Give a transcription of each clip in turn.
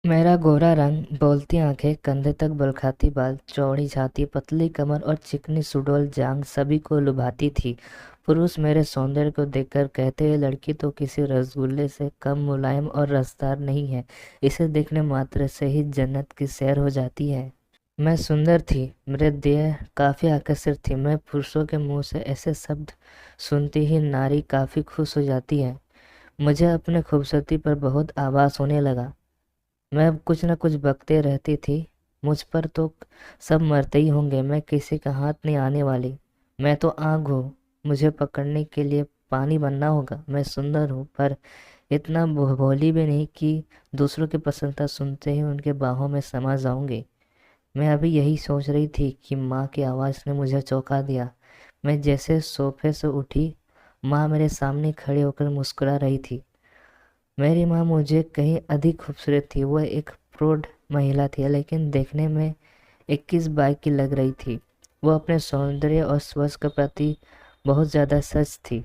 मेरा गोरा रंग, बोलती आंखें, कंधे तक बल खाती बाल, चौड़ी छाती, पतली कमर और चिकनी सुडौल जांघ सभी को लुभाती थी। पुरुष मेरे सौंदर्य को देखकर कहते, ये लड़की तो किसी रसगुल्ले से कम मुलायम और रसदार नहीं है। इसे देखने मात्र से ही जन्नत की सैर हो जाती है। मैं सुंदर थी, मेरे देह काफी आकर्षक थी। मैं पुरुषों के मुंह से ऐसे शब्द सुनती ही नारी काफी खुश हो जाती है। मुझे अपने खूबसूरती पर बहुत आभास होने लगा। मैं कुछ न कुछ बकते रहती थी, मुझ पर तो सब मरते ही होंगे, मैं किसी का हाथ नहीं आने वाली। मैं तो आग हूँ, मुझे पकड़ने के लिए पानी बनना होगा। मैं सुंदर हूँ पर इतना भोली भी नहीं कि दूसरों की प्रशंसा सुनते ही उनके बाहों में समा जाऊंगी। मैं अभी यही सोच रही थी कि माँ की आवाज़ ने मुझे चौंका दिया। मैं जैसे सोफे से उठी, माँ मेरे सामने खड़े होकर मुस्कुरा रही थी। मेरी माँ मुझे कहीं अधिक खूबसूरत थी। वह एक प्रौढ़ महिला थी, लेकिन देखने में 21-22 की लग रही थी। वह अपने सौंदर्य और स्वास्थ्य के प्रति बहुत ज़्यादा सच थी।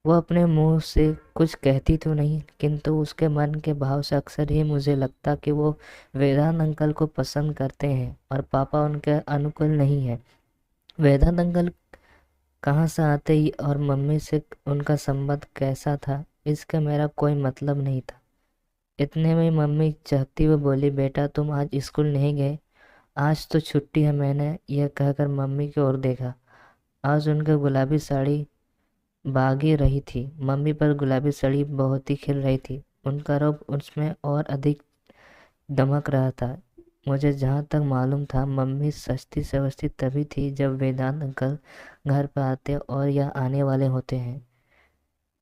वह अपने मुंह से कुछ कहती तो नहीं, किंतु उसके मन के भाव से अक्सर ही मुझे लगता कि वो वेदांत अंकल को पसंद करते हैं और पापा उनके अनुकूल नहीं है। वेदांत अंकल कहाँ से आते ही और मम्मी से उनका संबंध कैसा था, इसका मेरा कोई मतलब नहीं था। इतने में मम्मी चहकती हुई बोली, बेटा तुम आज स्कूल नहीं गए? आज तो छुट्टी है। मैंने यह कहकर मम्मी की ओर देखा। आज उनकी गुलाबी साड़ी बागी रही थी। मम्मी पर गुलाबी साड़ी बहुत ही खिल रही थी। उनका रूप उसमें और अधिक दमक रहा था। मुझे जहाँ तक मालूम था, मम्मी सस्ती सवस्ती तभी थी जब वेदांत अंकल घर पर आते और या आने वाले होते हैं।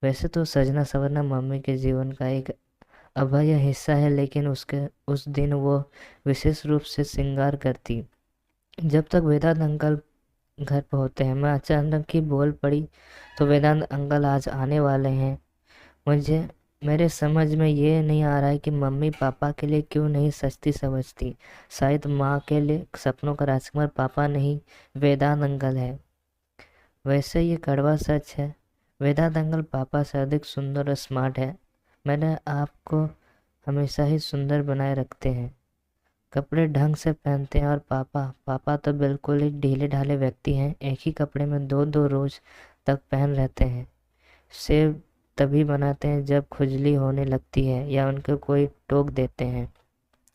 वैसे तो सजना संवरना मम्मी के जीवन का एक अभय हिस्सा है, लेकिन उसके उस दिन वो विशेष रूप से श्रृंगार करती। जब तक वेदांत अंकल घर पर होते हैं, मैं अचानक ही बोल पड़ी, तो वेदांत अंकल आज आने वाले हैं। मुझे मेरे समझ में ये नहीं आ रहा है कि मम्मी पापा के लिए क्यों नहीं सस्ती समझती। शायद माँ के लिए सपनों का राजकुमार पापा नहीं, वेदांत अंकल है। वैसे ये कड़वा सच है, वेदांत अंकल पापा से अधिक सुंदर और स्मार्ट है। मैंने आपको हमेशा ही सुंदर बनाए रखते हैं, कपड़े ढंग से पहनते हैं। और पापा पापा तो बिल्कुल ही ढीले ढाले व्यक्ति हैं, एक ही कपड़े में दो दो रोज तक पहन रहते हैं। सेब तभी बनाते हैं जब खुजली होने लगती है या उनको कोई टोक देते हैं।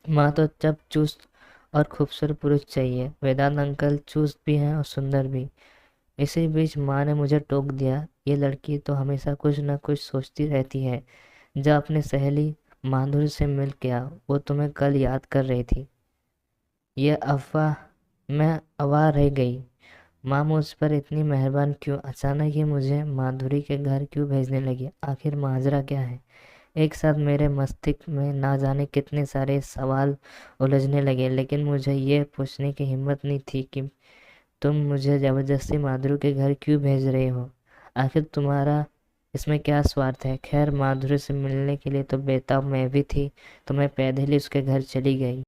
माँ तो जब चुस्त और खूबसूरत पुरुष चाहिए। वेदांत अंकल चुस्त भी हैं और सुंदर भी। इसी बीच माँ ने मुझे टोक दिया, ये लड़की तो हमेशा कुछ न कुछ सोचती रहती है। जा अपनी सहेली माधुरी से मिल के आ, वो तुम्हें कल याद कर रही थी। ये अफवाह, मैं अवाक रह गई। माँ मुझ पर इतनी मेहरबान क्यों? अचानक ही मुझे माधुरी के घर क्यों भेजने लगी? आखिर माजरा क्या है? एक साथ मेरे मस्तिष्क में ना जाने कितने सारे सवाल उलझने लगे, लेकिन मुझे ये पूछने की हिम्मत नहीं थी कि तुम मुझे जबरदस्ती माधुरी के घर क्यों भेज रहे हो? आखिर तुम्हारा इसमें क्या स्वार्थ है? खैर, माधुरी से मिलने के लिए तो बेताब मैं भी थी, तो मैं पैदल ही उसके घर चली गई।